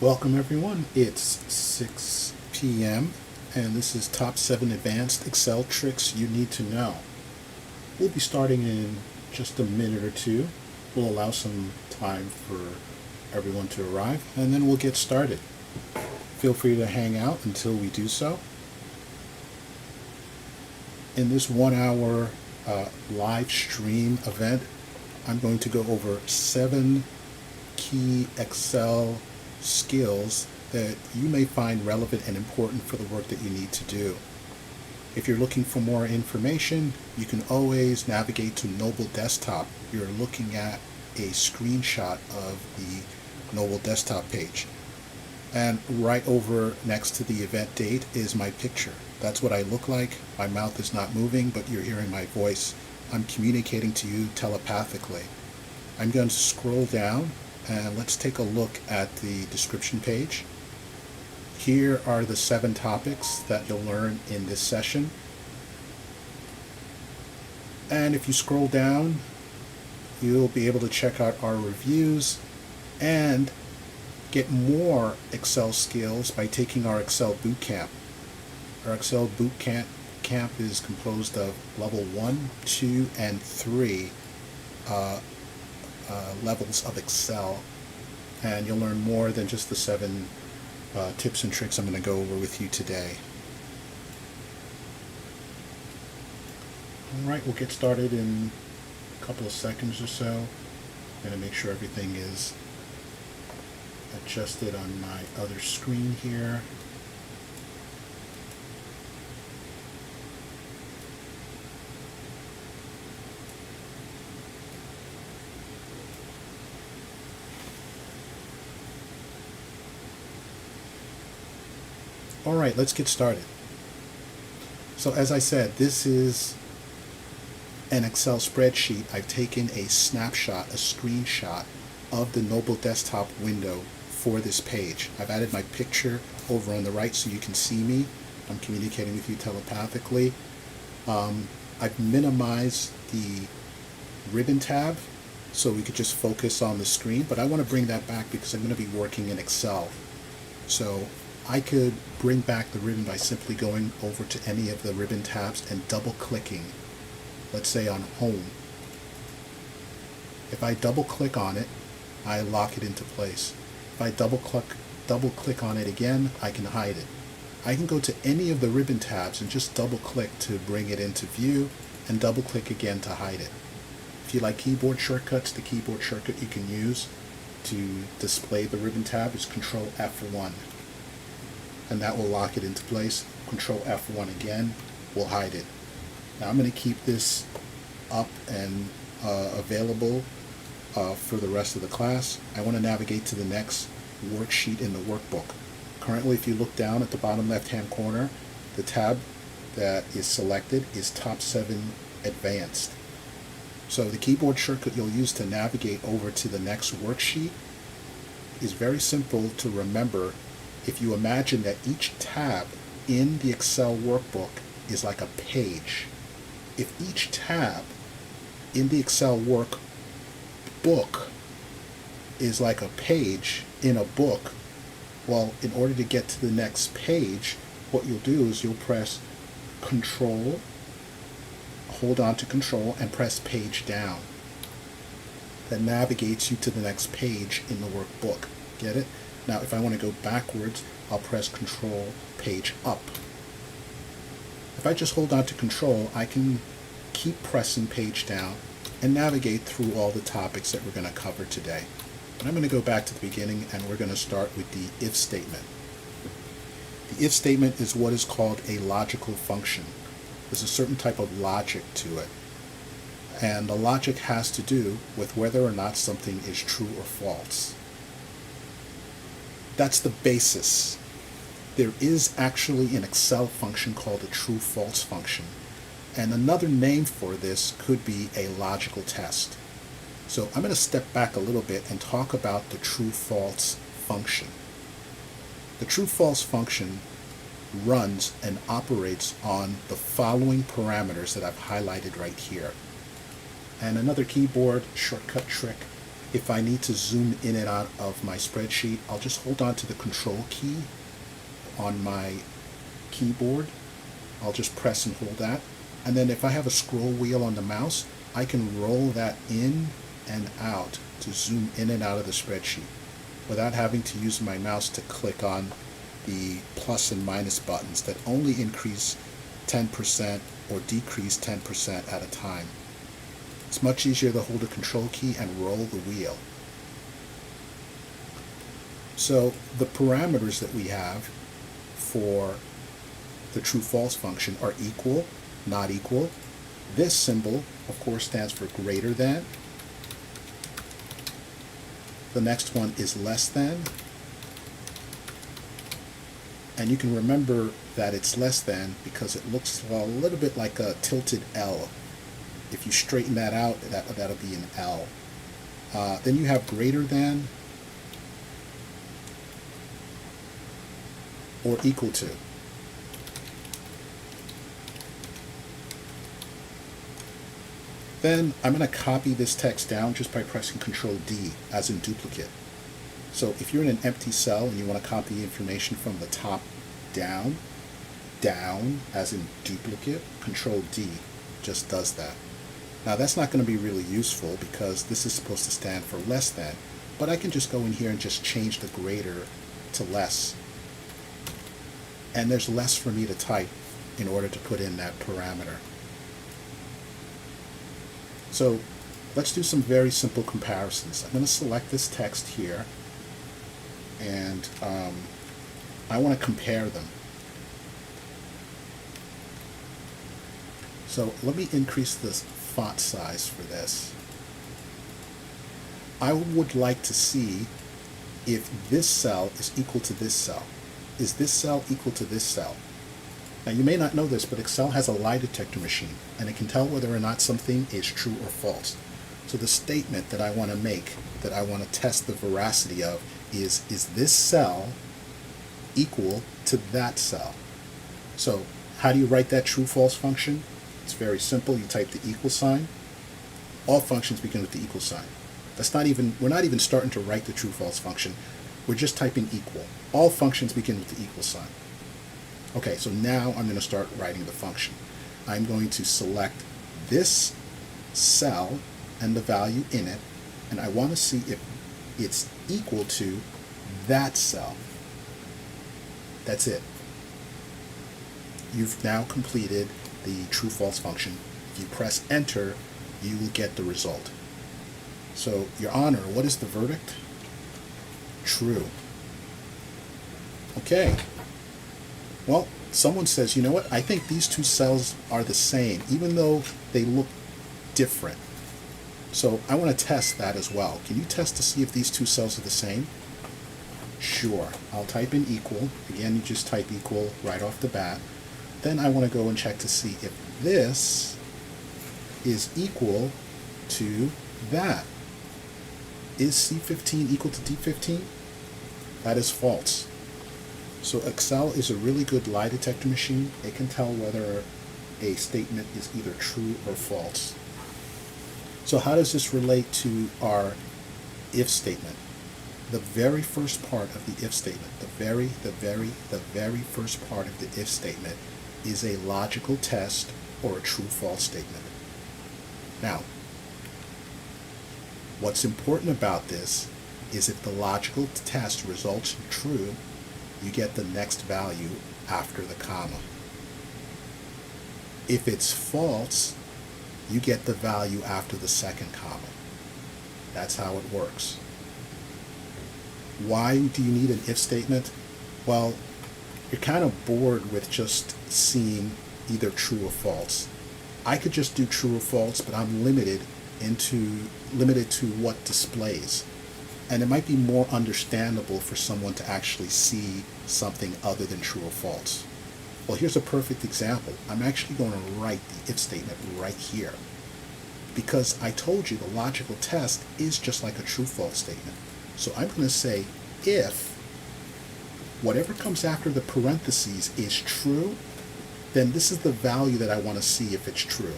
Welcome everyone. It's 6 p.m. and this is Top 7 Advanced Excel Tricks You Need to Know. We'll be starting in just a minute or two. We'll allow some time for everyone to arrive and then we'll get started. Feel free to hang out until we do so. In this 1 hour live stream event, I'm going to go over 7 key Excel skills that you may find relevant and important for the work that you need to do. If you're looking for more information, you can always navigate to Noble Desktop. You're looking at a screenshot of the Noble Desktop page. And right over next to the event date is my picture. That's what I look like. My mouth is not moving, but you're hearing my voice. I'm communicating to you telepathically. I'm going to scroll down and let's take a look at the description page. Here are the 7 topics that you'll learn in this session. And if you scroll down, you'll be able to check out our reviews and get more Excel skills by taking our Excel Bootcamp. Our Excel Bootcamp is composed of level 1, 2, and 3 levels of Excel, and you'll learn more than just the 7 tips and tricks I'm going to go over with you today. Alright, we'll get started in a couple of seconds or so. I'm going to make sure everything is adjusted on my other screen here. Alright, let's get started. So as I said, this is an Excel spreadsheet. I've taken a snapshot, a screenshot of the Noble Desktop window for this page. I've added my picture over on the right so you can see me. I'm communicating with you telepathically. I've minimized the ribbon tab so we could just focus on the screen, but I want to bring that back because I'm going to be working in Excel. So I could bring back the ribbon by simply going over to any of the ribbon tabs and double clicking, let's say on Home. If I double click on it, I lock it into place. If I double click on it again, I can hide it. I can go to any of the ribbon tabs and just double click to bring it into view and double click again to hide it. If you like keyboard shortcuts, the keyboard shortcut you can use to display the ribbon tab is Control F1. And that will lock it into place. Control F1 again will hide it. Now I'm going to keep this up and available for the rest of the class. I want to navigate to the next worksheet in the workbook. Currently, if you look down at the bottom left-hand corner, the tab that is selected is Top 7 Advanced. So the keyboard shortcut you'll use to navigate over to the next worksheet is very simple to remember. If you imagine that each tab in the Excel workbook is like a page, if each tab in the Excel workbook is like a page in a book, well, in order to get to the next page, what you'll do is you'll press Control, hold on to Control, and press Page Down. That navigates you to the next page in the workbook. Get it? Now, if I want to go backwards, I'll press Control, Page Up. If I just hold on to Control, I can keep pressing Page Down and navigate through all the topics that we're going to cover today. But I'm going to go back to the beginning and we're going to start with the if statement. The if statement is what is called a logical function. There's a certain type of logic to it. And the logic has to do with whether or not something is true or false. That's the basis. There is actually an Excel function called a TrueFalse function. And another name for this could be a logical test. So I'm going to step back a little bit and talk about the TrueFalse function. The TrueFalse function runs and operates on the following parameters that I've highlighted right here. And another keyboard shortcut trick If I need to zoom in and out of my spreadsheet, I'll just hold on to the control key on my keyboard. I'll just press and hold that. And then if I have a scroll wheel on the mouse, I can roll that in and out to zoom in and out of the spreadsheet without having to use my mouse to click on the plus and minus buttons that only increase 10% or decrease 10% at a time. It's much easier to hold a control key and roll the wheel. So the parameters that we have for the true-false function are equal, not equal. This symbol, of course, stands for greater than. The next one is less than. And you can remember that it's less than because it looks a little bit like a tilted L. If you straighten that out, that'll be an L. Then you have greater than or equal to. Then I'm going to copy this text down just by pressing Control D, as in duplicate. So if you're in an empty cell and you want to copy information from the top down, down as in duplicate, Control D just does that. Now that's not going to be really useful because this is supposed to stand for less than, but I can just go in here and just change the greater to less. And there's less for me to type in order to put in that parameter. So let's do some very simple comparisons. I'm going to select this text here, and I want to compare them. So let me increase the font size for this. I would like to see if this cell is equal to this cell. Is this cell equal to this cell? Now you may not know this, but Excel has a lie detector machine, and it can tell whether or not something is true or false. So the statement that I want to make, that I want to test the veracity of, is this cell equal to that cell? So how do you write that true-false function? It's very simple. You type the equal sign. All functions begin with the equal sign. We're not even starting to write the true-false function. We're just typing equal. All functions begin with the equal sign. Okay, so now I'm going to start writing the function. I'm going to select this cell and the value in it, and I want to see if it's equal to that cell. That's it. You've now completed the true-false function. If you press enter, you will get the result. So, Your Honor, what is the verdict? True. Okay. Well, someone says, you know what, I think these two cells are the same, even though they look different. So I want to test that as well. Can you test to see if these two cells are the same? Sure. I'll type in equal. Again, you just type equal right off the bat. Then I want to go and check to see if this is equal to that. Is C15 equal to D15? That is false. So Excel is a really good lie detector machine. It can tell whether a statement is either true or false. So how does this relate to our if statement? The very first part of the if statement, the very first part of the if statement is a logical test or a true-false statement. Now, what's important about this is if the logical test results in true, you get the next value after the comma. If it's false, you get the value after the second comma. That's how it works. Why do you need an if statement? Well, you're kind of bored with just seeing either true or false. I could just do true or false, but I'm limited to what displays. And it might be more understandable for someone to actually see something other than true or false. Well, here's a perfect example. I'm actually going to write the if statement right here, because I told you the logical test is just like a true-false statement. So I'm going to say if whatever comes after the parentheses is true, then this is the value that I want to see if it's true.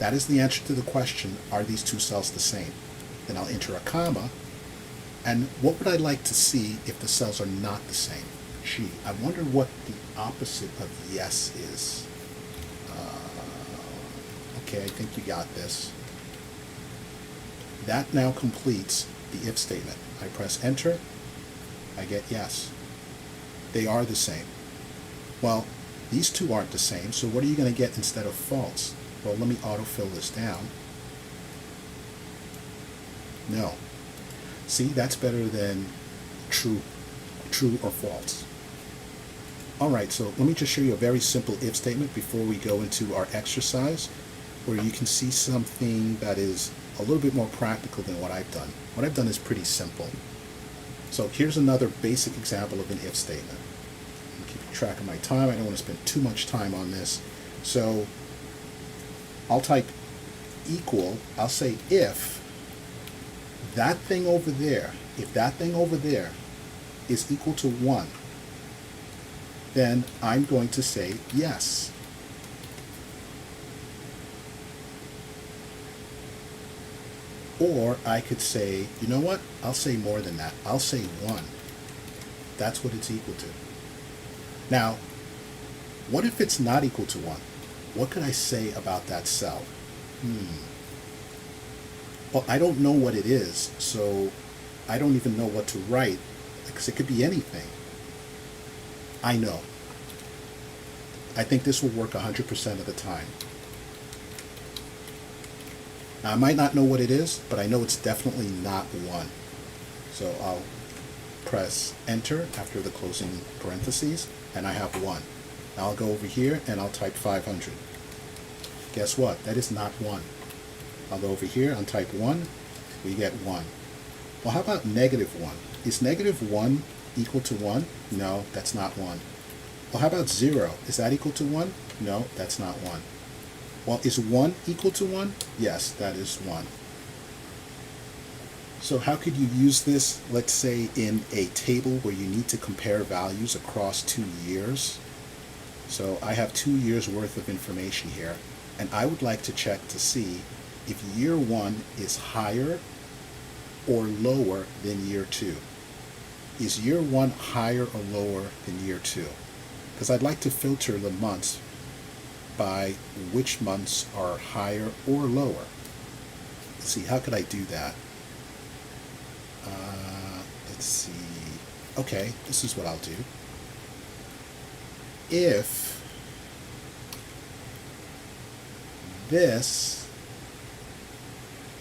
That is the answer to the question, are these two cells the same? Then I'll enter a comma, and what would I like to see if the cells are not the same? Gee, I wonder what the opposite of yes is. Okay, I think you got this. That now completes the if statement. I press enter, I get yes. They are the same. Well, these two aren't the same, so what are you going to get instead of false? Well, let me autofill this down. No. See, that's better than true or false. Alright, so let me just show you a very simple if statement before we go into our exercise, where you can see something that is a little bit more practical than what I've done. What I've done is pretty simple. So here's another basic example of an if statement. I'm keeping track of my time. I don't want to spend too much time on this. So I'll type equal, I'll say if that thing over there, if that thing over there is equal to 1, then I'm going to say yes. Or I could say, you know what? I'll say more than that. I'll say 1. That's what it's equal to. Now, what if it's not equal to 1? What could I say about that cell? Well, I don't know what it is, so I don't even know what to write, because it could be anything. I know. I think this will work 100% of the time. Now, I might not know what it is, but I know it's definitely not 1. So I'll press enter after the closing parentheses, and I have 1. Now I'll go over here and I'll type 500. Guess what? That is not 1. I'll go over here and type 1. We get 1. Well, how about negative 1? Is negative 1 equal to 1? No, that's not 1. Well, how about 0? Is that equal to 1? No, that's not 1. Well, is 1 equal to 1? Yes, that is 1. So how could you use this, let's say, in a table where you need to compare values across 2 years? So I have 2 years worth of information here, and I would like to check to see if year 1 is higher or lower than year 2. Is year 1 higher or lower than year 2? Because I'd like to filter the months by which months are higher or lower. Let's see, how could I do that? Let's see. Okay, this is what I'll do. If this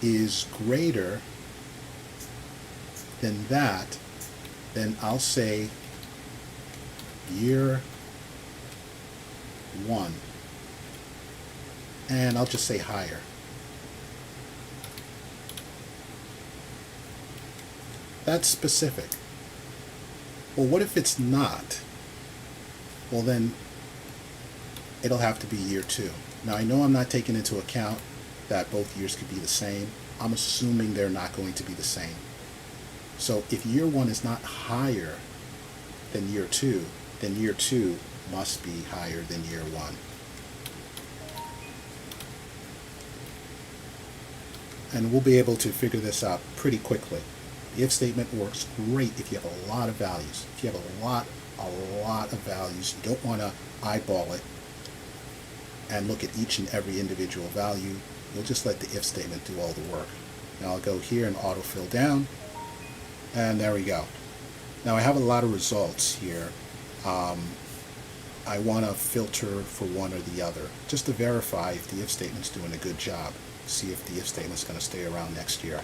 is greater than that, then I'll say year 1. And I'll just say higher. That's specific. Well, what if it's not? Well, then it'll have to be year 2. Now, I know I'm not taking into account that both years could be the same. I'm assuming they're not going to be the same. So if year 1 is not higher than year 2, then year 2 must be higher than year 1. And we'll be able to figure this out pretty quickly. The if statement works great if you have a lot of values. If you have a lot of values, you don't want to eyeball it and look at each and every individual value. You'll just let the if statement do all the work. Now I'll go here and autofill down, and there we go. Now I have a lot of results here. I want to filter for one or the other, just to verify if the if statement's doing a good job. See if the if statement's going to stay around next year.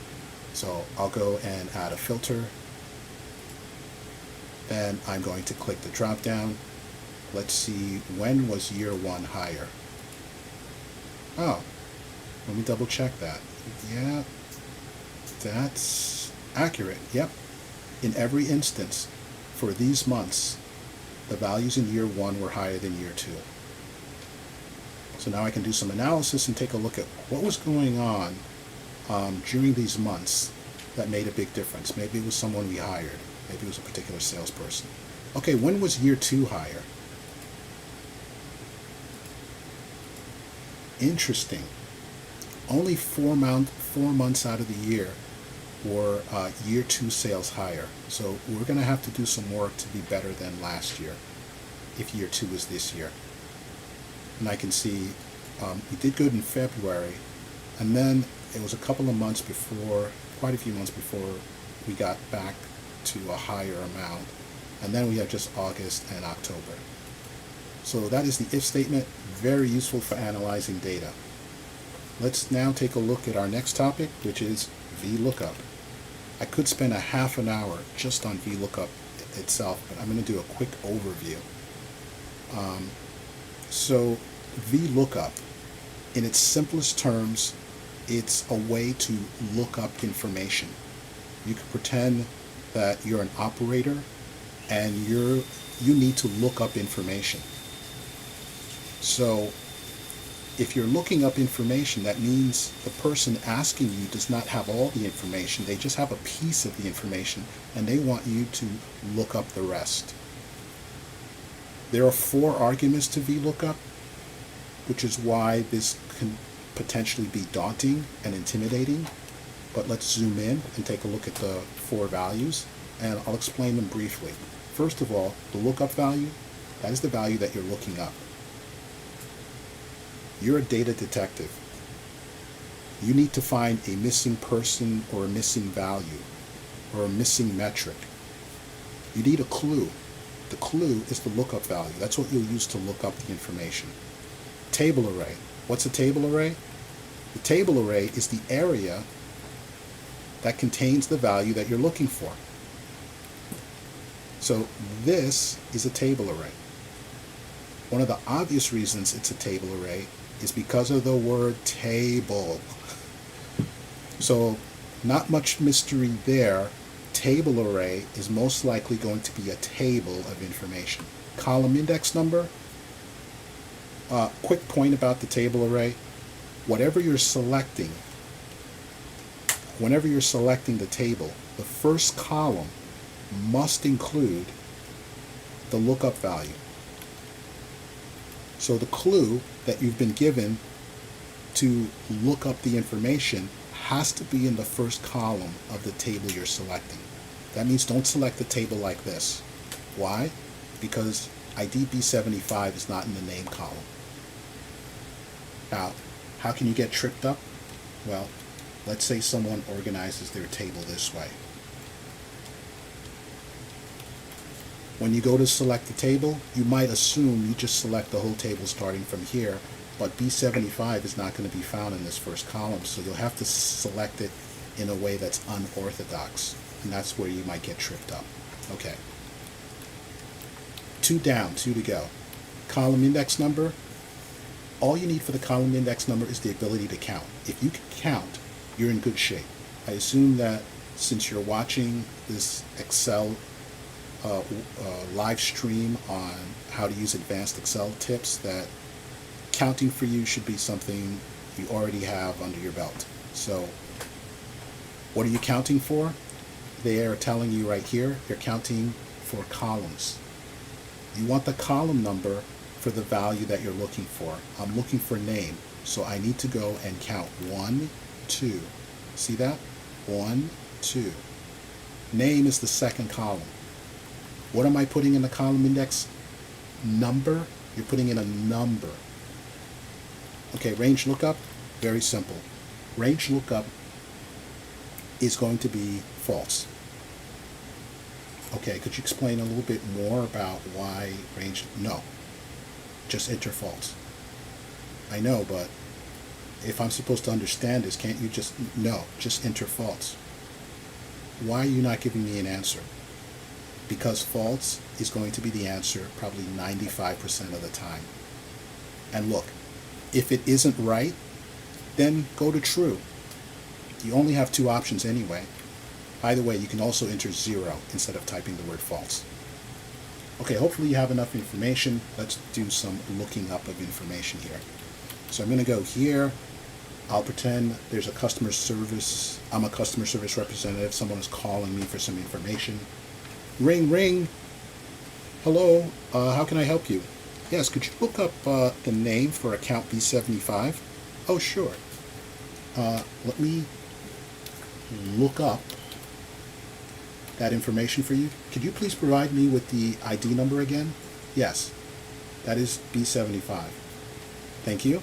So I'll go and add a filter. Then I'm going to click the drop down. Let's see, when was year 1 higher? Oh, let me double check that. Yeah, that's accurate. Yep. In every instance, for these months, the values in year 1 were higher than year 2. So now I can do some analysis and take a look at what was going on during these months that made a big difference. Maybe it was someone we hired. Maybe it was a particular salesperson. Okay, when was year 2 higher? Interesting. only 4 months out of the year were year 2 sales higher. So we're going to have to do some work to be better than last year, if year 2 is this year. And I can see we did good in February, and then it was a couple of months before, quite a few months before we got back to a higher amount. And then we have just August and October. So that is the if statement, very useful for analyzing data. Let's now take a look at our next topic, which is VLOOKUP. I could spend a half an hour just on VLOOKUP itself, but I'm going to do a quick overview. So VLOOKUP, in its simplest terms, it's a way to look up information. You could pretend that you're an operator and you need to look up information. So if you're looking up information, that means the person asking you does not have all the information. They just have a piece of the information, and they want you to look up the rest. There are 4 arguments to VLOOKUP, which is why this can potentially be daunting and intimidating. But let's zoom in and take a look at the 4 values, and I'll explain them briefly. First of all, the lookup value, that is the value that you're looking up. You're a data detective. You need to find a missing person or a missing value or a missing metric. You need a clue. The clue is the lookup value. That's what you'll use to look up the information. Table array. What's a table array? The table array is the area that contains the value that you're looking for. So this is a table array. One of the obvious reasons it's a table array is because of the word table. So not much mystery there. Table array is most likely going to be a table of information. Column index number. Quick point about the table array. Whenever you're selecting the table, the first column must include the lookup value. So the clue that you've been given to look up the information has to be in the first column of the table you're selecting. That means don't select the table like this. Why? Because ID B75 is not in the name column. Now, how can you get tripped up? Well, let's say someone organizes their table this way. When you go to select the table, you might assume you just select the whole table starting from here, but B75 is not going to be found in this first column, so you'll have to select it in a way that's unorthodox, and that's where you might get tripped up. Okay. 2 down, 2 to go. Column index number. All you need for the column index number is the ability to count. If you can count, you're in good shape. I assume that since you're watching this Excel live stream on how to use advanced Excel tips, that counting for you should be something you already have under your belt. So what are you counting for? They are telling you right here, you're counting for columns. You want the column number for the value that you're looking for. I'm looking for name, so I need to go and count 1, 2. See that? 1, 2. Name is the second column. What am I putting in the column index? Number. You're putting in a number. Okay, range lookup, very simple. Range lookup is going to be false. Okay, could you explain a little bit more about why range? No, just enter false. I know, but if I'm supposed to understand this, can't you just, no, just enter false. Why are you not giving me an answer? Because false is going to be the answer probably 95% of the time. And look, if it isn't right, then go to true. You only have 2 options anyway. By the way, you can also enter 0 instead of typing the word false. Okay, hopefully you have enough information. Let's do some looking up of information here. So I'm going to go here. I'll pretend there's a customer service. I'm a customer service representative. Someone is calling me for some information. Ring, ring. Hello, how can I help you? Yes, could you look up the name for account B75? Oh, sure. Let me look up that information for you. Could you please provide me with the ID number again? Yes, that is B75. Thank you.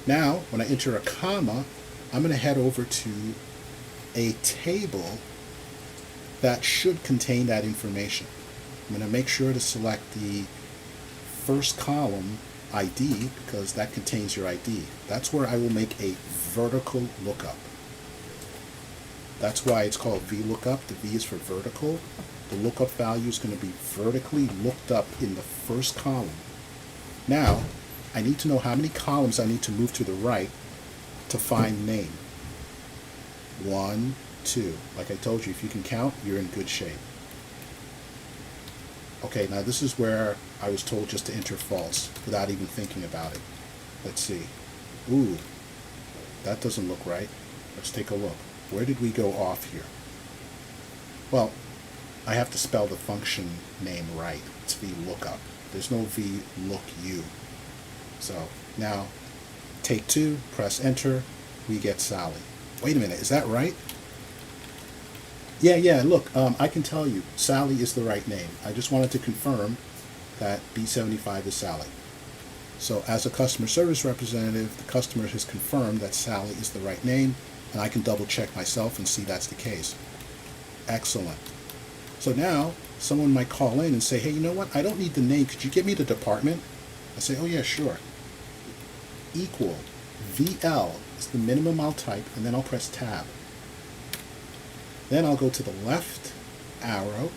Now, when I enter a comma, I'm going to head over to a table that should contain that information. I'm going to make sure to select the first column ID because that contains your ID. That's where I will make a vertical lookup. That's why it's called VLOOKUP. The V is for vertical. The lookup value is going to be vertically looked up in the first column. Now, I need to know how many columns I need to move to the right to find name. 1, 2. Like I told you, if you can count, you're in good shape. Okay, now this is where I was told just to enter false without even thinking about it. Let's see. Ooh, that doesn't look right. Let's take a look. Where did we go off here? Well, I have to spell the function name right. It's VLOOKUP. There's no VLOOKU. So now, take 2, press enter, we get Sally. Wait a minute, is that right? Yeah, look, I can tell you, Sally is the right name. I just wanted to confirm that B75 is Sally. So as a customer service representative, the customer has confirmed that Sally is the right name, and I can double check myself and see that's the case. Excellent. So now, someone might call in and say, hey, you know what, I don't need the name, could you give me the department? I say, oh yeah, sure. Equal VL is the minimum I'll type, and then I'll press tab. Then I'll go to the left arrow,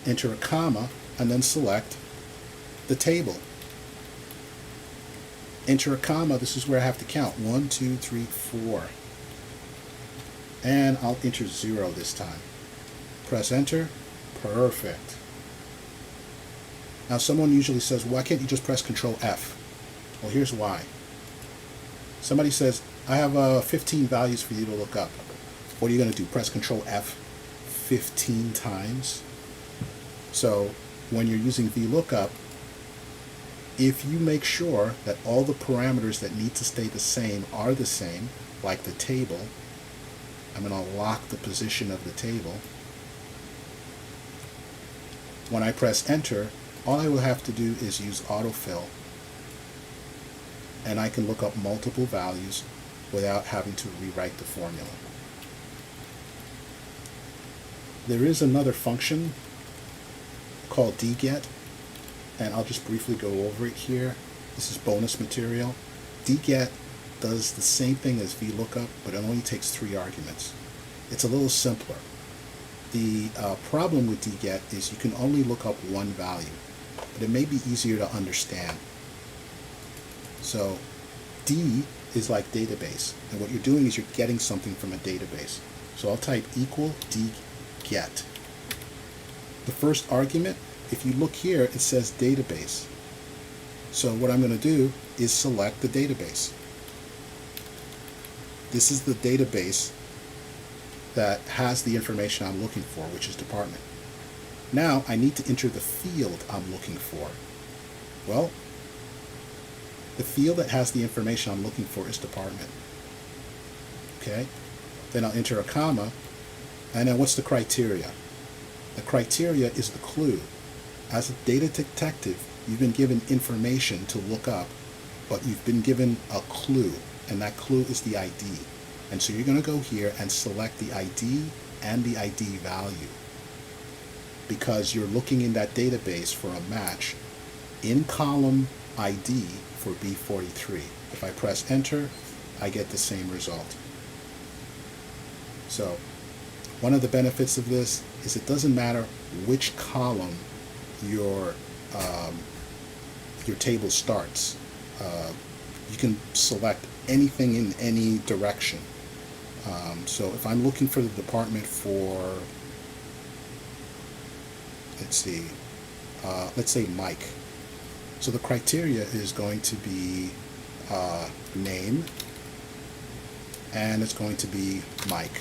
enter a comma, and then select the table. Enter a comma, this is where I have to count. 1, 2, 3, 4. And I'll enter 0 this time. Press enter. Perfect. Now someone usually says, why can't you just press Control F? Well, here's why. Somebody says, I have 15 values for you to look up. What are you going to do? Press Control F 15 times? So when you're using VLOOKUP, if you make sure that all the parameters that need to stay the same are the same, like the table, I'm going to lock the position of the table. When I press enter, all I will have to do is use autofill, and I can look up multiple values without having to rewrite the formula. There is another function called dget, and I'll just briefly go over it here. This is bonus material. Dget does the same thing as VLOOKUP, but it only takes 3 arguments. It's a little simpler. The problem with dget is you can only look up one value, but it may be easier to understand. So D is like database, and what you're doing is you're getting something from a database. So I'll type equal dget. The first argument, if you look here, it says database. So what I'm going to do is select the database. This is the database that has the information I'm looking for, which is department. Now I need to enter the field I'm looking for. Well, the field that has the information I'm looking for is department. Okay? Then I'll enter a comma, and then what's the criteria? The criteria is the clue. As a data detective, you've been given information to look up, but you've been given a clue, and that clue is the ID. And so you're going to go here and select the ID and the ID value, because you're looking in that database for a match in column ID for B43. If I press enter, I get the same result. So one of the benefits of this is it doesn't matter which column your table starts. You can select anything in any direction. So if I'm looking for the department for, let's say Mike. So the criteria is going to be name, and it's going to be Mike.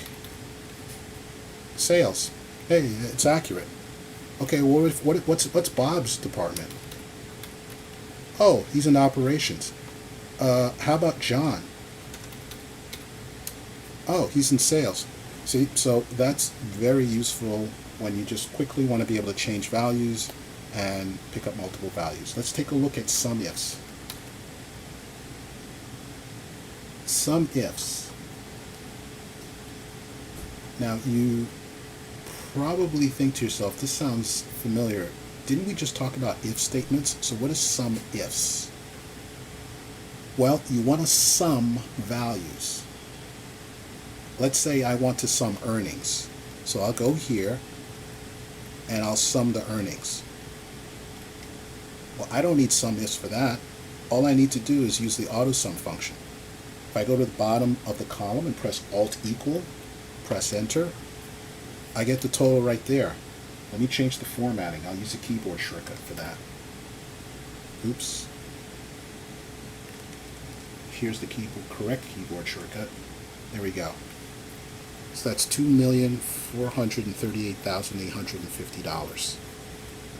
Sales. Hey, it's accurate. Okay, well, what's Bob's department? Oh, he's in operations. How about John? Oh, he's in sales. See, so that's very useful when you just quickly want to be able to change values and pick up multiple values. Let's take a look at sum ifs. Sum ifs. Now you probably think to yourself, this sounds familiar. Didn't we just talk about if statements? So what is sum ifs? Well, you want to sum values. Let's say I want to sum earnings. So I'll go here and I'll sum the earnings. Well, I don't need sum ifs for that. All I need to do is use the AutoSum function. If I go to the bottom of the column and press Alt equal, press enter, I get the total right there. Let me change the formatting. I'll use a keyboard shortcut for that. Oops. Here's the correct keyboard shortcut. There we go. So that's $2,438,850.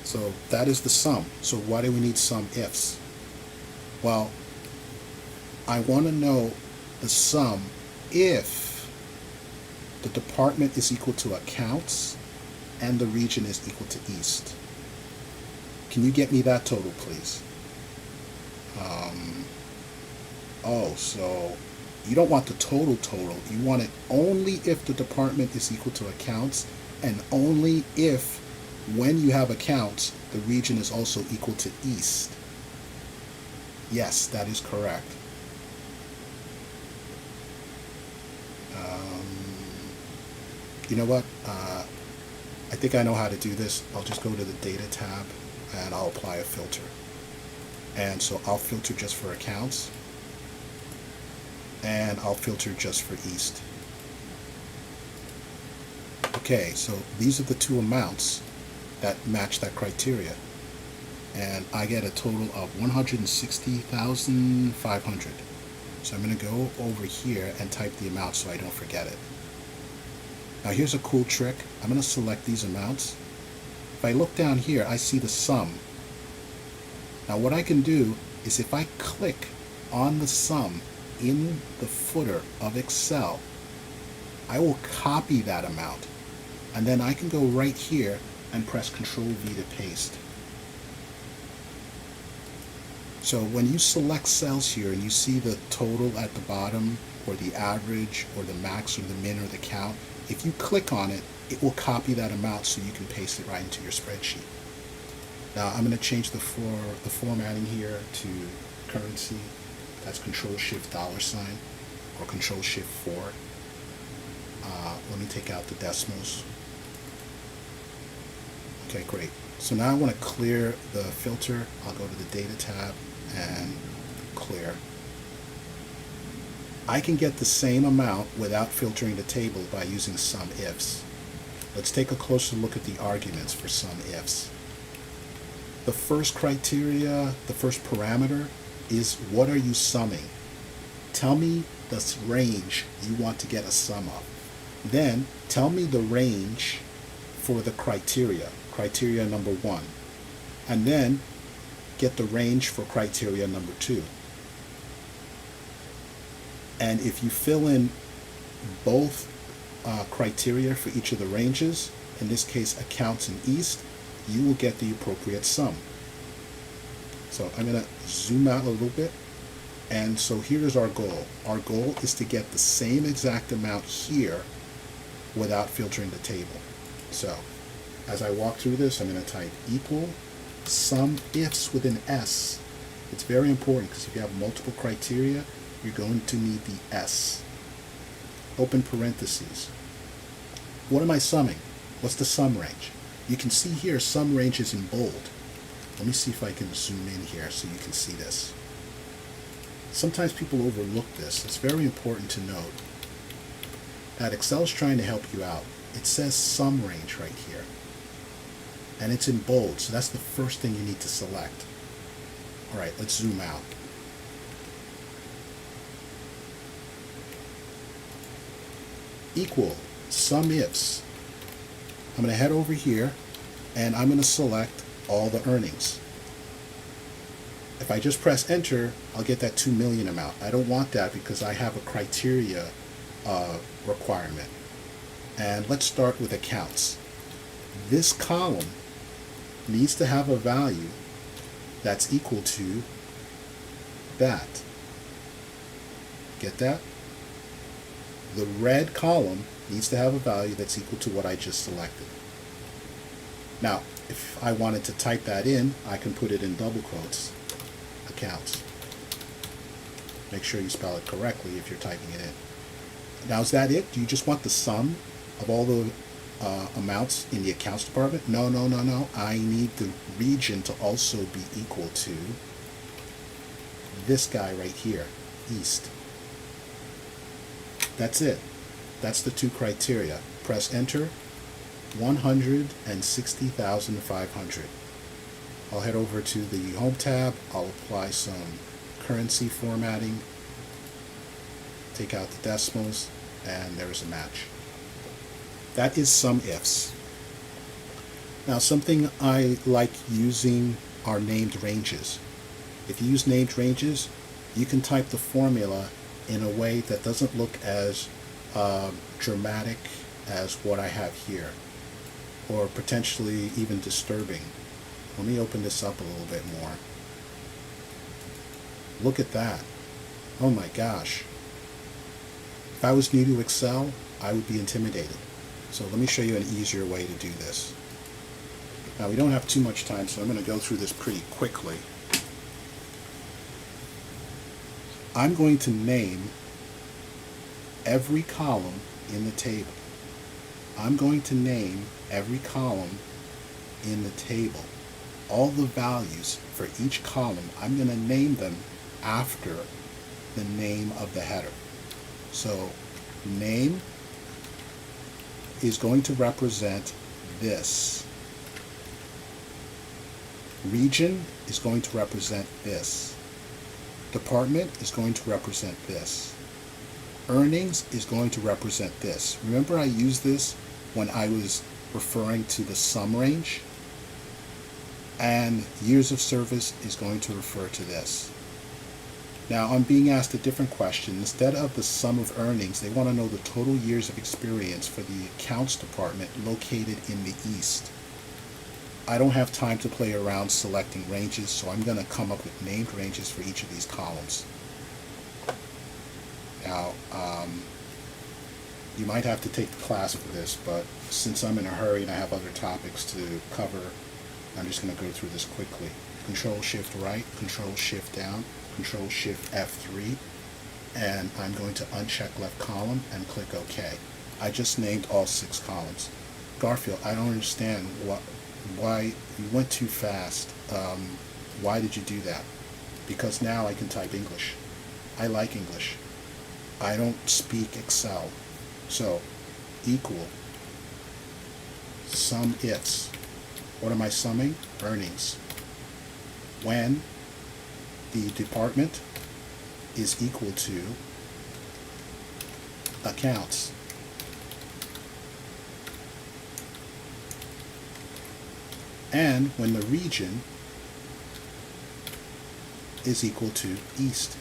So that is the sum. So why do we need sum ifs? Well, I want to know the sum if the department is equal to accounts and the region is equal to East. Can you get me that total, please? So you don't want the total. You want it only if the department is equal to accounts and only if, when you have accounts, the region is also equal to East. Yes, that is correct. You know what? I think I know how to do this. I'll just go to the Data tab and I'll apply a filter. And so I'll filter just for accounts and I'll filter just for East. Okay, so these are the two amounts that match that criteria. And I get a total of $160,500. So I'm going to go over here and type the amount so I don't forget it. Now here's a cool trick. I'm going to select these amounts. If I look down here, I see the sum. Now what I can do is if I click on the sum in the footer of Excel, I will copy that amount. And then I can go right here and press Control V to paste. So when you select cells here and you see the total at the bottom, or the average, or the max, or the min, or the count, if you click on it, it will copy that amount so you can paste it right into your spreadsheet. Now I'm going to change the formatting here to currency. That's Control-Shift$, or Control-Shift-4. Let me take out the decimals. Okay, great. So now I want to clear the filter. I'll go to the Data tab and clear. I can get the same amount without filtering the table by using sum ifs. Let's take a closer look at the arguments for sum ifs. The first criteria, the first parameter, is what are you summing? Tell me the range you want to get a sum of. Then tell me the range for the criteria number 1. And then get the range for criteria number 2. And if you fill in both criteria for each of the ranges, in this case accounts and East, you will get the appropriate sum. So I'm going to zoom out a little bit. And so here's our goal. Our goal is to get the same exact amount here without filtering the table. So as I walk through this, I'm going to type equal sum ifs with an S. It's very important because if you have multiple criteria, you're going to need the S. Open parentheses. What am I summing? What's the sum range? You can see here sum range is in bold. Let me see if I can zoom in here so you can see this. Sometimes people overlook this. It's very important to note that Excel is trying to help you out. It says sum range right here. And it's in bold, so that's the first thing you need to select. All right, let's zoom out. Equal sum ifs. I'm going to head over here and I'm going to select all the earnings. If I just press enter, I'll get that 2 million amount. I don't want that because I have a criteria requirement. And let's start with accounts. This column needs to have a value that's equal to that. Get that? The red column needs to have a value that's equal to what I just selected. Now, if I wanted to type that in, I can put it in double quotes, accounts. Make sure you spell it correctly if you're typing it in. Now, is that it? Do you just want the sum of all the amounts in the accounts department? No. I need the region to also be equal to this guy right here, East. That's it. That's the two criteria. Press enter. 160,500. I'll head over to the Home tab. I'll apply some currency formatting, take out the decimals, and there's a match. That is some ifs. Now, something I like using are named ranges. If you use named ranges, you can type the formula in a way that doesn't look as dramatic as what I have here, or potentially even disturbing. Let me open this up a little bit more. Look at that. Oh my gosh. If I was new to Excel, I would be intimidated. So let me show you an easier way to do this. Now, we don't have too much time, so I'm going to go through this pretty quickly. I'm going to name every column in the table. I'm going to name every column in the table. All the values for each column, I'm going to name them after the name of the header. So name is going to represent this. Region is going to represent this. Department is going to represent this. Earnings is going to represent this. Remember, I used this when I was referring to the sum range? And years of service is going to refer to this. Now, I'm being asked a different question. Instead of the sum of earnings, they want to know the total years of experience for the accounts department located in the East. I don't have time to play around selecting ranges, so I'm going to come up with named ranges for each of these columns. Now, you might have to take the class for this, but since I'm in a hurry and I have other topics to cover, I'm just going to go through this quickly. Control-Shift right, Control-Shift down, Control-Shift F3, and I'm going to uncheck left column and click OK. I just named all 6 columns. Garfield, I don't understand why you went too fast. Why did you do that? Because now I can type English. I like English. I don't speak Excel. So, equal, sum ifs. What am I summing? Earnings. When the department is equal to accounts. And when the region is equal to East.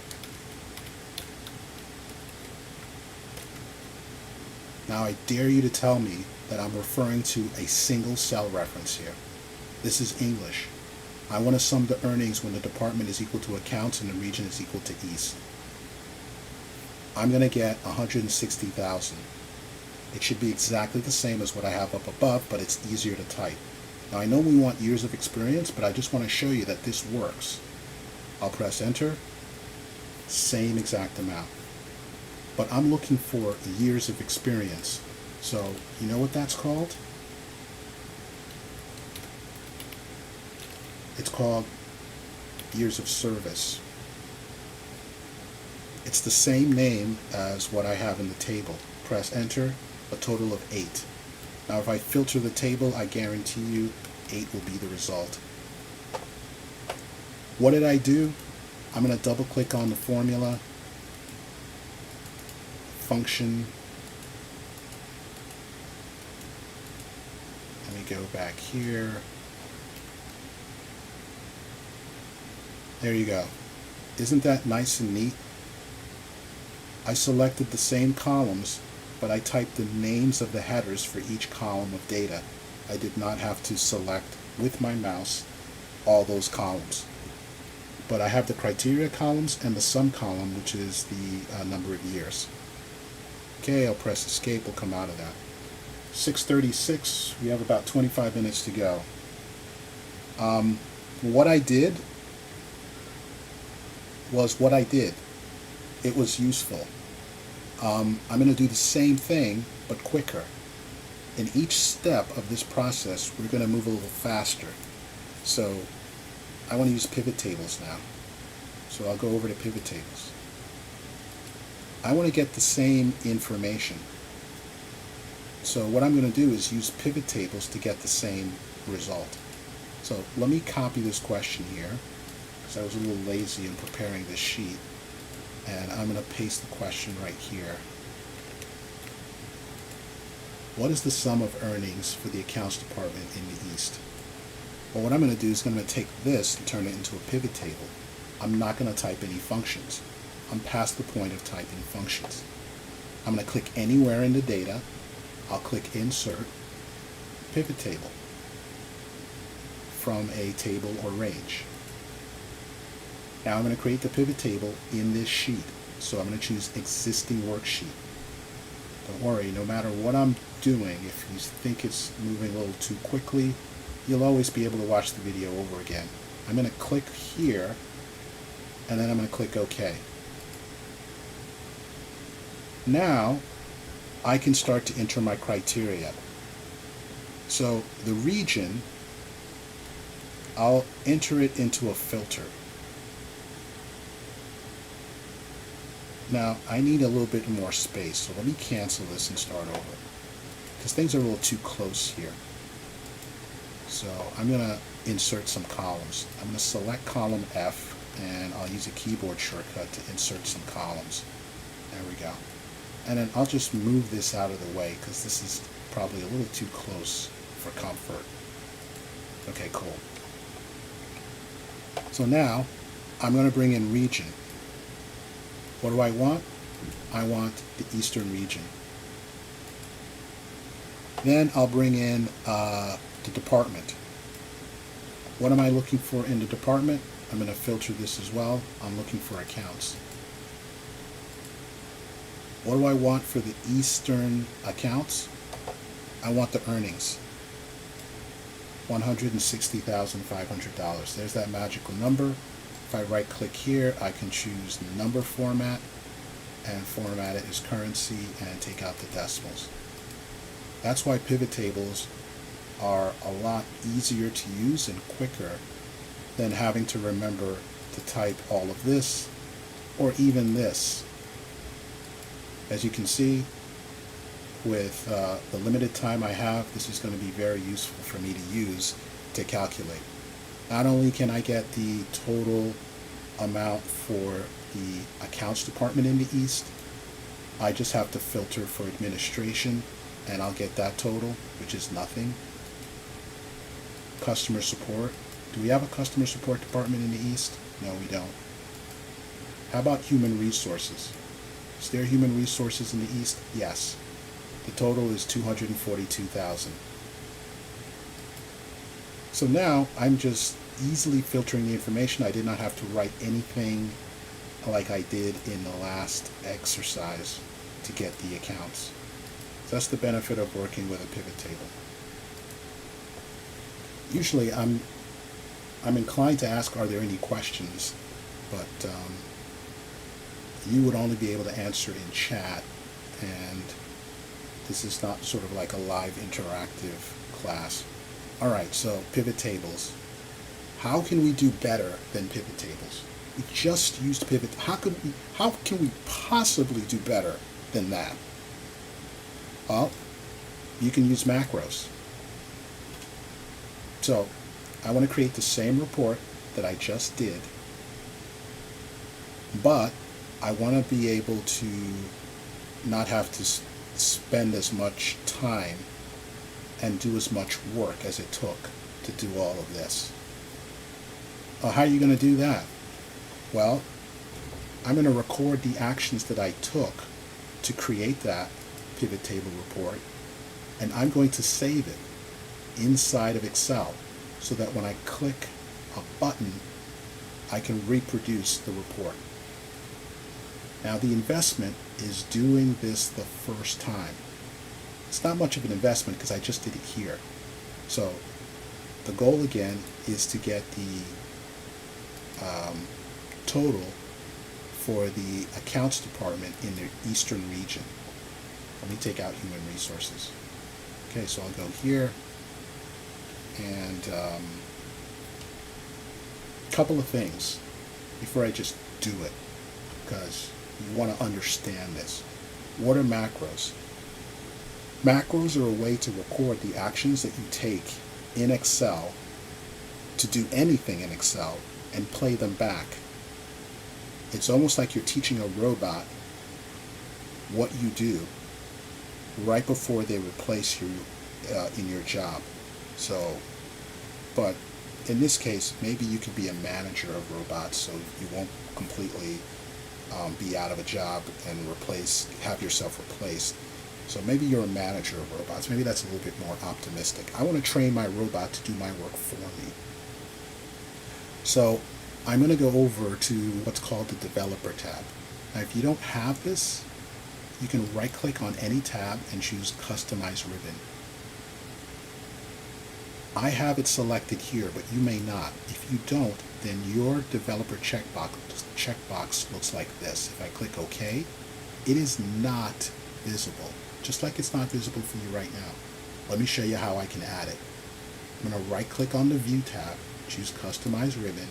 Now, I dare you to tell me that I'm referring to a single cell reference here. This is English. I want to sum the earnings when the department is equal to accounts and the region is equal to East. I'm going to get 160,000. It should be exactly the same as what I have up above, but it's easier to type. Now, I know we want years of experience, but I just want to show you that this works. I'll press enter. Same exact amount. But I'm looking for years of experience. So, you know what that's called? It's called years of service. It's the same name as what I have in the table. Press enter, a total of 8. Now, if I filter the table, I guarantee you 8 will be the result. What did I do? I'm going to double click on the formula, function. Let me go back here. There you go. Isn't that nice and neat? I selected the same columns, but I typed the names of the headers for each column of data. I did not have to select with my mouse all those columns. But I have the criteria columns and the sum column, which is the number of years. Okay, I'll press escape, we'll come out of that. 6:36, we have about 25 minutes to go. What I did was what I did. It was useful. I'm going to do the same thing, but quicker. In each step of this process, we're going to move a little faster. So I want to use pivot tables now. So I'll go over to pivot tables. I want to get the same information. So what I'm going to do is use pivot tables to get the same result. So let me copy this question here, because I was a little lazy in preparing this sheet. And I'm going to paste the question right here. What is the sum of earnings for the accounts department in the East? Well, what I'm going to do is I'm going to take this and turn it into a pivot table. I'm not going to type any functions. I'm past the point of typing functions. I'm going to click anywhere in the data. I'll click Insert, Pivot Table from a table or range. Now I'm going to create the pivot table in this sheet. So I'm going to choose Existing Worksheet. Don't worry, no matter what I'm doing, if you think it's moving a little too quickly, you'll always be able to watch the video over again. I'm going to click here, and then I'm going to click OK. Now I can start to enter my criteria. So the region, I'll enter it into a filter. Now I need a little bit more space, so let me cancel this and start over, because things are a little too close here. So I'm going to insert some columns. I'm going to select column F, and I'll use a keyboard shortcut to insert some columns. There we go. And then I'll just move this out of the way, because this is probably a little too close for comfort. Okay, cool. So now I'm going to bring in region. What do I want? I want the Eastern region. Then I'll bring in the department. What am I looking for in the department? I'm going to filter this as well. I'm looking for accounts. What do I want for the Eastern accounts? I want the earnings. $160,500. There's that magical number. If I right click here, I can choose number format and format it as currency and take out the decimals. That's why pivot tables are a lot easier to use and quicker than having to remember to type all of this or even this. As you can see, with the limited time I have, this is going to be very useful for me to use to calculate. Not only can I get the total amount for the accounts department in the East, I just have to filter for administration and I'll get that total, which is nothing. Customer support. Do we have a customer support department in the East? No, we don't. How about human resources? Is there human resources in the East? Yes. The total is $242,000. So now I'm just easily filtering the information. I did not have to write anything like I did in the last exercise to get the accounts. So that's the benefit of working with a pivot table. Usually I'm inclined to ask, are there any questions? But you would only be able to answer in chat, and this is not sort of like a live interactive class. Alright, so pivot tables. How can we do better than pivot tables? We just used pivot. How can we possibly do better than that? Well, you can use macros. So I want to create the same report that I just did, but I want to be able to not have to spend as much time and do as much work as it took to do all of this. How are you going to do that? Well, I'm going to record the actions that I took to create that pivot table report, and I'm going to save it inside of Excel so that when I click a button, I can reproduce the report. Now the investment is doing this the first time. It's not much of an investment because I just did it here. So the goal again is to get the total for the accounts department in the eastern region. Let me take out human resources. Okay, so I'll go here and a couple of things before I just do it, because you want to understand this. What are macros? Macros are a way to record the actions that you take in Excel to do anything in Excel and play them back. It's almost like you're teaching a robot what you do right before they replace you in your job. So, but in this case, maybe you could be a manager of robots, so you won't completely be out of a job and have yourself replaced. So maybe you're a manager of robots. Maybe that's a little bit more optimistic. I want to train my robot to do my work for me. So I'm going to go over to what's called the Developer tab. Now, if you don't have this, you can right-click on any tab and choose Customize Ribbon. I have it selected here, but you may not. If you don't, then your developer checkbox looks like this. If I click OK, it is not visible, just like it's not visible for you right now. Let me show you how I can add it. I'm going to right-click on the View tab, choose Customize Ribbon,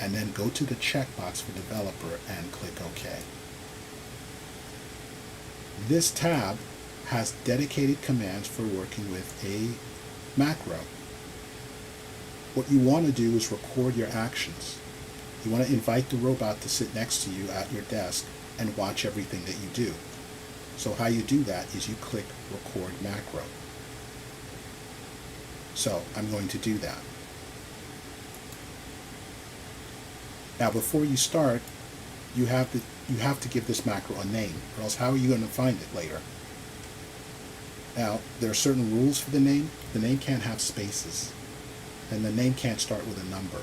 and then go to the checkbox for Developer and click OK. This tab has dedicated commands for working with a macro. What you want to do is record your actions. You want to invite the robot to sit next to you at your desk and watch everything that you do. So how you do that is you click Record Macro. So I'm going to do that. Now before you start, you have to give this macro a name, or else how are you going to find it later? Now, there are certain rules for the name. The name can't have spaces, and the name can't start with a number.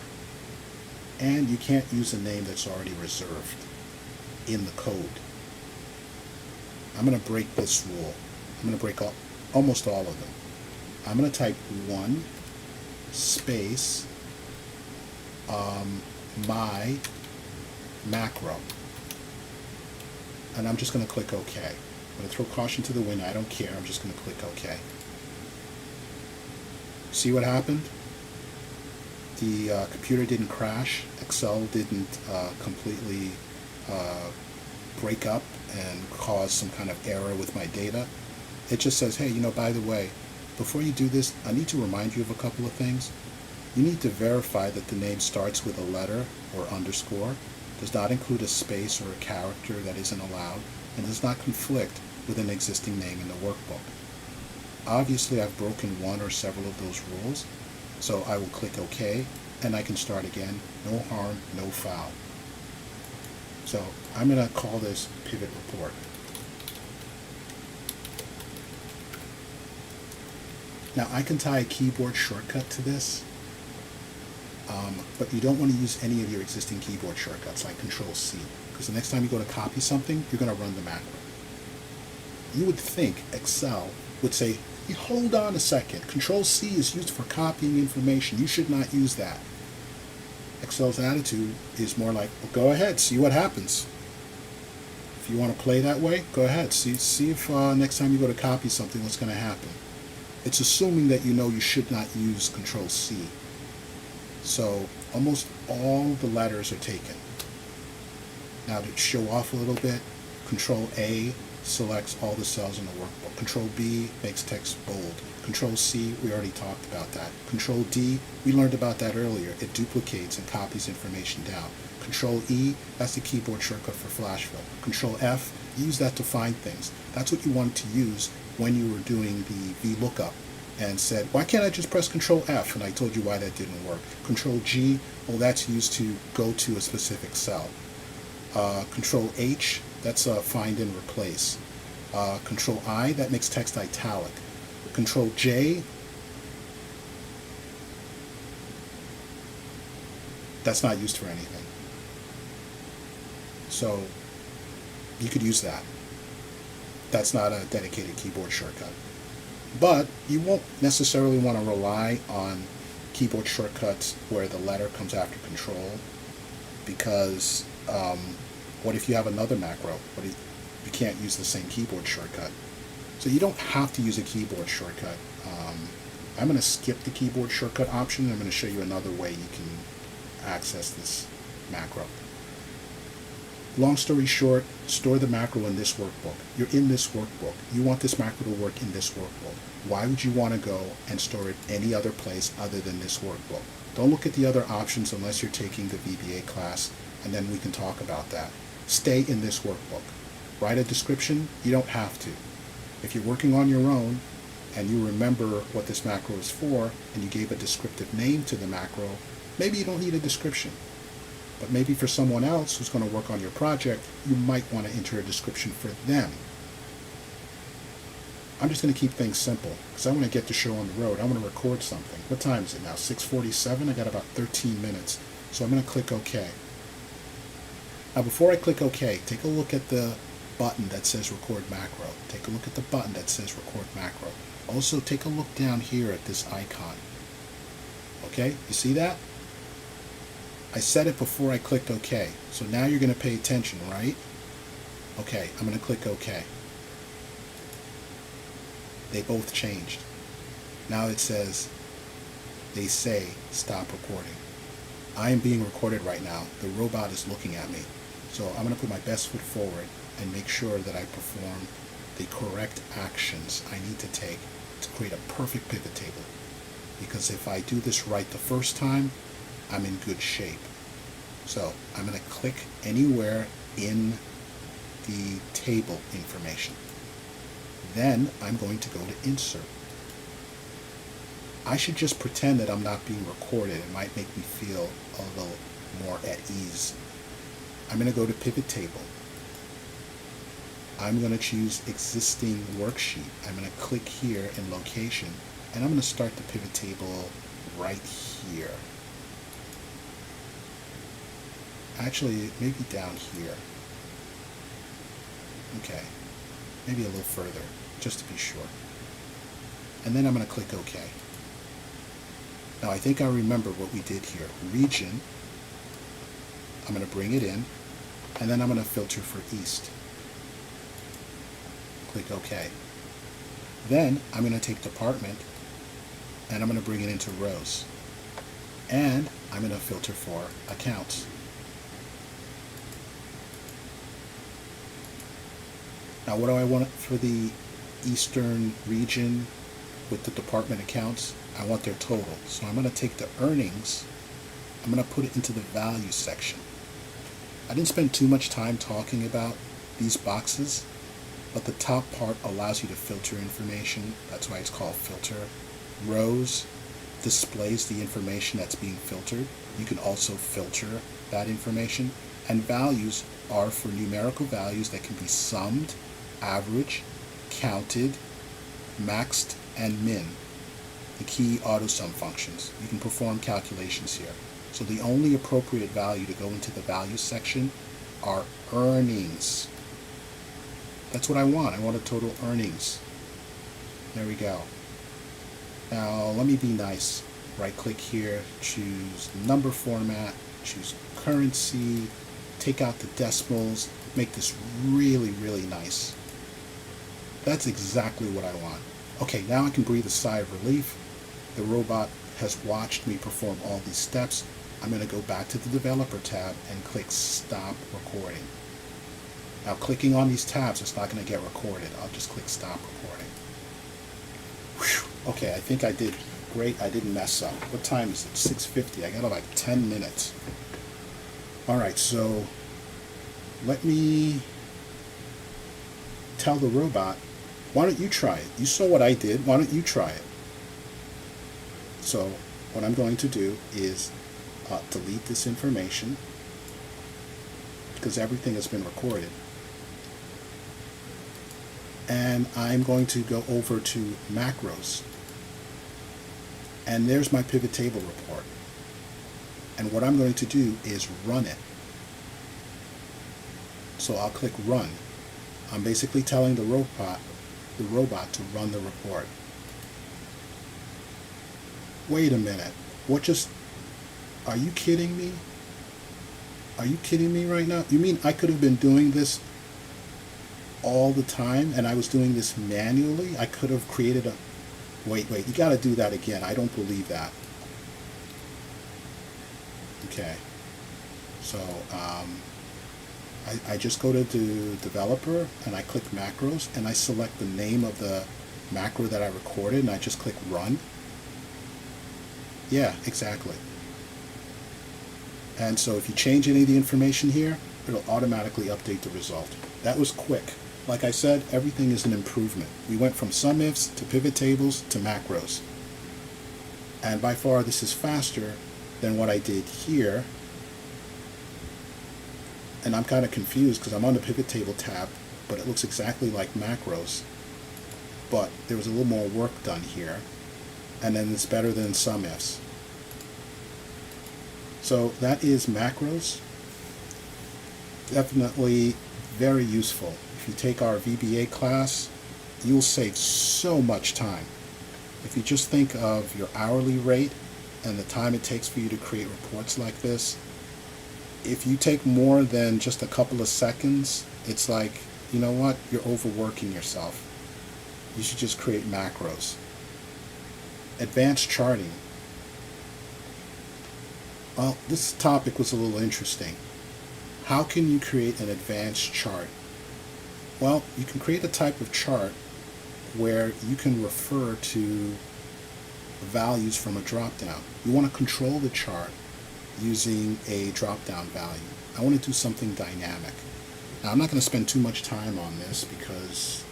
And you can't use a name that's already reserved in the code. I'm going to break this rule. I'm going to break almost all of them. I'm going to type 1 space my macro. And I'm just going to click OK. I'm going to throw caution to the wind. I don't care. I'm just going to click OK. See what happened? The computer didn't crash. Excel didn't completely break up and cause some kind of error with my data. It just says, hey, by the way, before you do this, I need to remind you of a couple of things. You need to verify that the name starts with a letter or underscore, does not include a space or a character that isn't allowed, and does not conflict with an existing name in the workbook. Obviously, I've broken one or several of those rules, so I will click OK, and I can start again. No harm, no foul. So I'm going to call this Pivot Report. Now I can tie a keyboard shortcut to this, but you don't want to use any of your existing keyboard shortcuts like Control-C, because the next time you go to copy something, you're going to run the macro. You would think Excel would say, hey, hold on a second, Control-C is used for copying information, you should not use that. Excel's attitude is more like, well, go ahead, see what happens. If you want to play that way, go ahead, see if next time you go to copy something, what's going to happen. It's assuming that you should not use Control-C. So almost all the letters are taken. Now to show off a little bit, Control-A selects all the cells in the workbook. Control-B makes text bold. Control-C, we already talked about that. Control-D, we learned about that earlier. It duplicates and copies information down. Control-E, that's the keyboard shortcut for flash fill. Control-F, use that to find things. That's what you wanted to use when you were doing the VLOOKUP and said, why can't I just press Control-F? And I told you why that didn't work. Control-G, well, that's used to go to a specific cell. Control H, that's find and replace. Control I, that makes text italic. Control J, that's not used for anything. So you could use that. That's not a dedicated keyboard shortcut. But you won't necessarily want to rely on keyboard shortcuts where the letter comes after control, because what if you have another macro? What if you can't use the same keyboard shortcut? So you don't have to use a keyboard shortcut. I'm going to skip the keyboard shortcut option, and I'm going to show you another way you can access this macro. Long story short, store the macro in this workbook. You're in this workbook. You want this macro to work in this workbook. Why would you want to go and store it any other place other than this workbook? Don't look at the other options unless you're taking the VBA class, and then we can talk about that. Stay in this workbook. Write a description? You don't have to. If you're working on your own and you remember what this macro is for and you gave a descriptive name to the macro, maybe you don't need a description. But maybe for someone else who's going to work on your project, you might want to enter a description for them. I'm just going to keep things simple because I want to get the show on the road. I want to record something. What time is it now? 6:47? I got about 13 minutes. So I'm going to click OK. Now before I click OK, take a look at the button that says Record Macro. Take a look at the button that says Record Macro. Also take a look down here at this icon. Okay, you see that? I said it before I clicked OK. So now you're going to pay attention, right? Okay, I'm going to click OK. They both changed. Now it says, they say, stop recording. I am being recorded right now. The robot is looking at me. So I'm going to put my best foot forward and make sure that I perform the correct actions I need to take to create a perfect pivot table. Because if I do this right the first time, I'm in good shape. So I'm going to click anywhere in the table information. Then I'm going to go to Insert. I should just pretend that I'm not being recorded. It might make me feel a little more at ease. I'm going to go to Pivot Table. I'm going to choose Existing Worksheet. I'm going to click here in Location, and I'm going to start the pivot table right here. Actually, maybe down here. Okay, maybe a little further, just to be sure. And then I'm going to click OK. Now I think I remember what we did here. Region, I'm going to bring it in, and then I'm going to filter for East. Click OK. Then I'm going to take Department, and I'm going to bring it into Rows. And I'm going to filter for Accounts. Now what do I want for the Eastern region with the department accounts? I want their total. So I'm going to take the earnings, I'm going to put it into the value section. I didn't spend too much time talking about these boxes, but the top part allows you to filter information. That's why it's called filter. Rows displays the information that's being filtered. You can also filter that information. And values are for numerical values that can be summed, average, counted, maxed, and min. The key AutoSum functions. You can perform calculations here. So the only appropriate value to go into the values section are earnings. That's what I want. I want a total earnings. There we go. Now let me be nice. Right click here, choose number format, choose currency, take out the decimals, make this really, really nice. That's exactly what I want. Okay, now I can breathe a sigh of relief. The robot has watched me perform all these steps. I'm going to go back to the Developer tab and click Stop Recording. Now clicking on these tabs, it's not going to get recorded. I'll just click Stop Recording. Whew. Okay, I think I did great. I didn't mess up. What time is it? 6:50. I got like 10 minutes. Alright, so let me tell the robot, why don't you try it? You saw what I did. Why don't you try it? So what I'm going to do is delete this information, because everything has been recorded. And I'm going to go over to macros. And there's my pivot table report. And what I'm going to do is run it. So I'll click run. I'm basically telling the robot to run the report. Wait a minute. Are you kidding me? Are you kidding me right now? You mean I could have been doing this all the time and I was doing this manually? I could have created wait, you gotta do that again. I don't believe that. Okay. So, I just go to the developer and I click macros and I select the name of the macro that I recorded and I just click run. Yeah, exactly. And so if you change any of the information here, it'll automatically update the result. That was quick. Like I said, everything is an improvement. We went from sum ifs to pivot tables to macros. And by far this is faster than what I did here. And I'm kind of confused because I'm on the pivot table tab, but it looks exactly like macros. But there was a little more work done here. And then it's better than sum ifs. So that is macros. Definitely very useful. If you take our VBA class, you'll save so much time. If you just think of your hourly rate and the time it takes for you to create reports like this, if you take more than just a couple of seconds, it's like, you know what, you're overworking yourself. You should just create macros. Advanced charting. Well, this topic was a little interesting. How can you create an advanced chart? Well, you can create a type of chart where you can refer to values from a drop-down. You want to control the chart using a drop-down value. I want to do something dynamic. Now, I'm not going to spend too much time on this because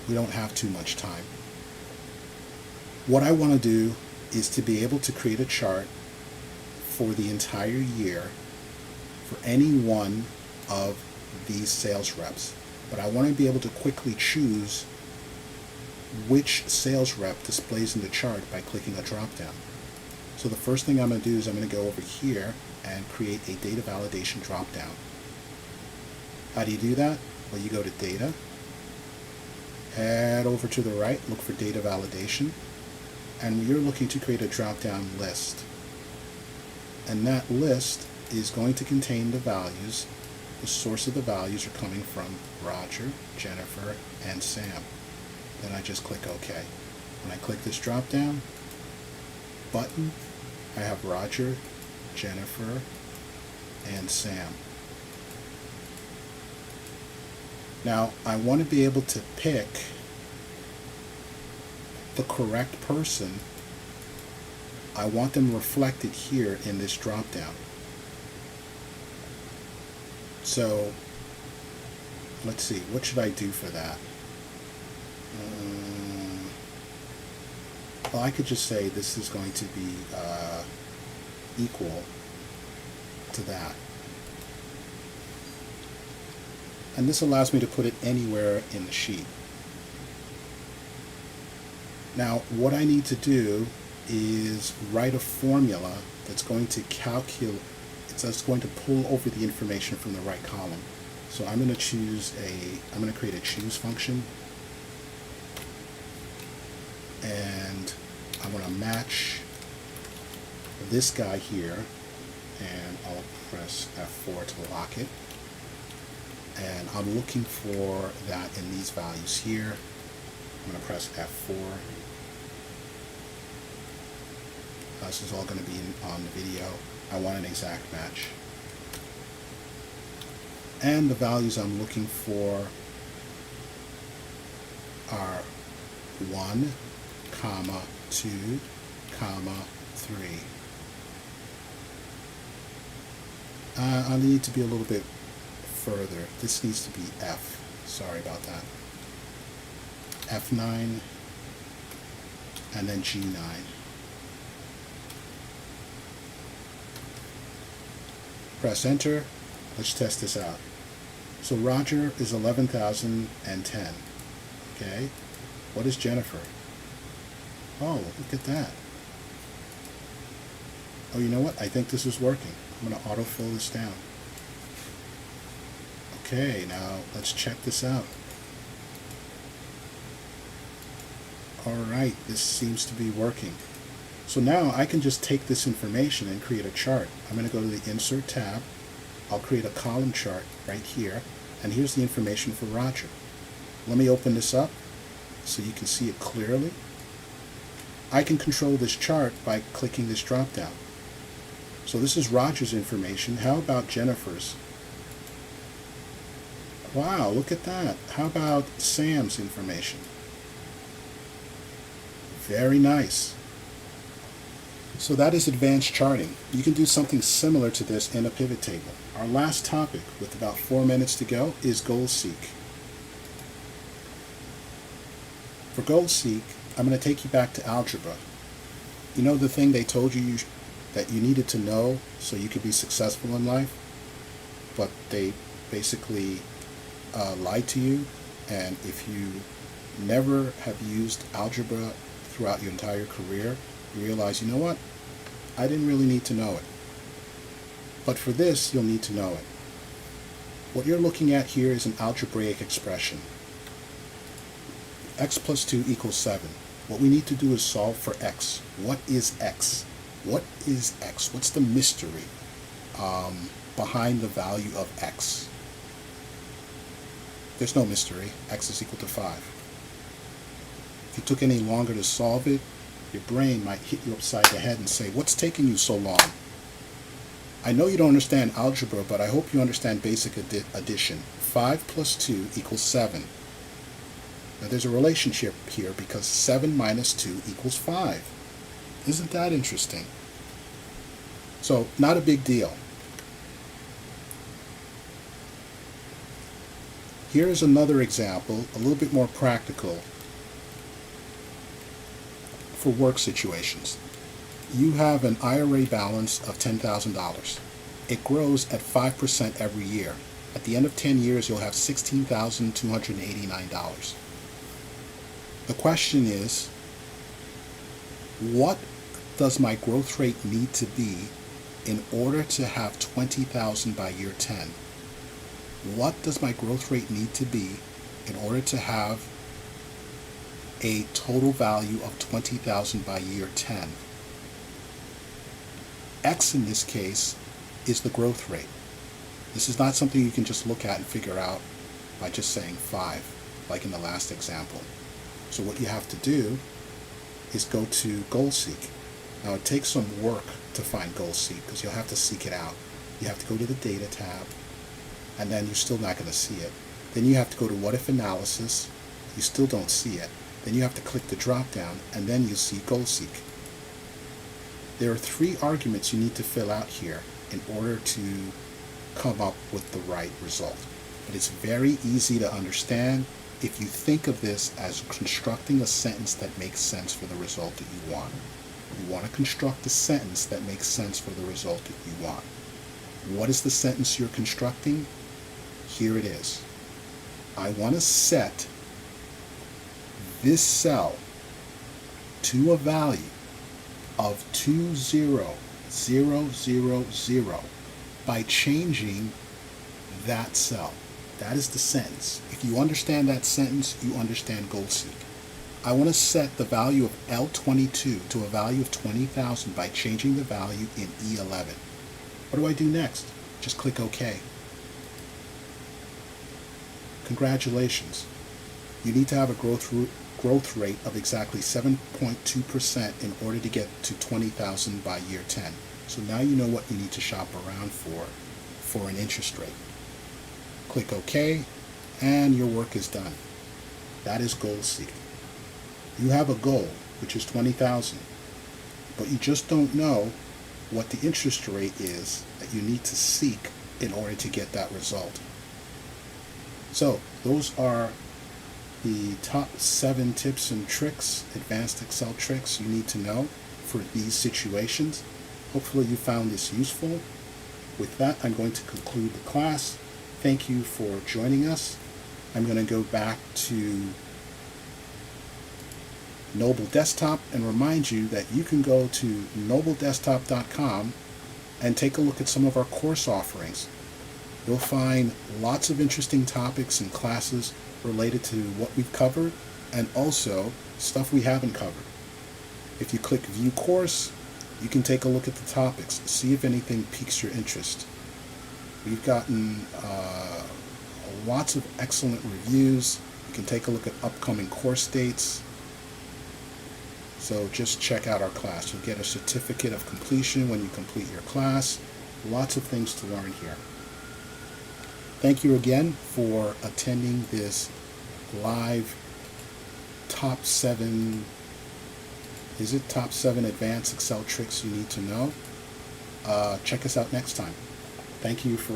we don't have too much time. What I want to do is to be able to create a chart for the entire year for any one of these sales reps. But I want to be able to quickly choose which sales rep displays in the chart by clicking a drop-down. So the first thing I'm going to do is I'm going to go over here and create a data validation drop-down. How do you do that? Well, you go to data, head over to the right, look for data validation, and you're looking to create a drop-down list. And that list is going to contain the values. The source of the values are coming from Roger, Jennifer, and Sam. Then I just click OK. When I click this drop-down button, I have Roger, Jennifer, and Sam. Now, I want to be able to pick the correct person. I want them reflected here in this drop-down. So, let's see, what should I do for that? Well, I could just say this is going to be equal to that. And this allows me to put it anywhere in the sheet. Now, what I need to do is write a formula that's going to calculate, it's going to pull over the information from the right column. So I'm going to create a choose function, and I'm going to match this guy here, and I'll press F4 to lock it. And I'm looking for that in these values here. I'm going to press F4. This is all going to be on the video. I want an exact match. And the values I'm looking for are 1, 2, 3. I need to be a little bit further. This needs to be F. Sorry about that. F9 and then G9. press enter. Let's test this out. So Roger is 11,010. Okay. What is Jennifer? Oh, look at that. Oh, you know what? I think this is working. I'm going to autofill this down. Okay, now let's check this out. Alright, this seems to be working. So now I can just take this information and create a chart. I'm going to go to the Insert tab. I'll create a column chart right here. And here's the information for Roger. Let me open this up so you can see it clearly. I can control this chart by clicking this drop down. So this is Roger's information. How about Jennifer's? Wow, look at that. How about Sam's information? Very nice. So that is advanced charting. You can do something similar to this in a pivot table. Our last topic, with about 4 minutes to go, is goal seek. For goal seek, I'm going to take you back to algebra. You know the thing they told you that you needed to know so you could be successful in life, but they basically lied to you, and if you never have used algebra throughout your entire career, you realize, you know what, I didn't really need to know it. But for this, you'll need to know it. What you're looking at here is an algebraic expression. X plus 2 equals 7. What we need to do is solve for x. What is x? What is x? What's the mystery behind the value of x? There's no mystery. X is equal to 5. If you took any longer to solve it, your brain might hit you upside the head and say, what's taking you so long? I know you don't understand algebra, but I hope you understand basic addition. 5 plus 2 equals 7. Now there's a relationship here because 7 minus 2 equals 5. Isn't that interesting? So, not a big deal. Here is another example, a little bit more practical for work situations. You have an IRA balance of $10,000. It grows at 5% every year. At the end of 10 years, you'll have $16,289. The question is, what does my growth rate need to be in order to have $20,000 by year 10? What does my growth rate need to be in order to have a total value of $20,000 by year 10? X in this case is the growth rate. This is not something you can just look at and figure out by just saying 5, like in the last example. So what you have to do is go to goal seek. Now it takes some work to find goal seek because you'll have to seek it out. You have to go to the data tab, and then you're still not going to see it. Then you have to go to what if analysis. You still don't see it. Then you have to click the drop down, and then you see goal seek. There are 3 arguments you need to fill out here in order to come up with the right result. But it's very easy to understand if you think of this as constructing a sentence that makes sense for the result that you want. You want to construct a sentence that makes sense for the result that you want. What is the sentence you're constructing? Here it is. I want to set this cell to a value of 20000 by changing that cell. That is the sentence. If you understand that sentence, you understand goal seek. I want to set the value of L22 to a value of 20,000 by changing the value in E11. What do I do next? Just click OK. Congratulations. You need to have a growth rate of exactly 7.2% in order to get to 20,000 by year 10. So now you know what you need to shop around for an interest rate. Click OK, and your work is done. That is goal seek. You have a goal, which is 20,000, but you just don't know what the interest rate is that you need to seek in order to get that result. So those are the top 7 tips and tricks, advanced Excel tricks you need to know for these situations. Hopefully you found this useful. with that, I'm going to conclude the class. Thank you for joining us. I'm going to go back to Noble Desktop and remind you that you can go to nobledesktop.com and take a look at some of our course offerings. You'll find lots of interesting topics and classes related to what we've covered and also stuff we haven't covered. If you click View Course, you can take a look at the topics, see if anything piques your interest. We've gotten lots of excellent reviews. You can take a look at upcoming course dates. So just check out our class. You'll get a certificate of completion when you complete your class. Lots of things to learn here. Thank you again for attending this live top 7 advanced Excel tricks you need to know. Check us out next time. Thank you for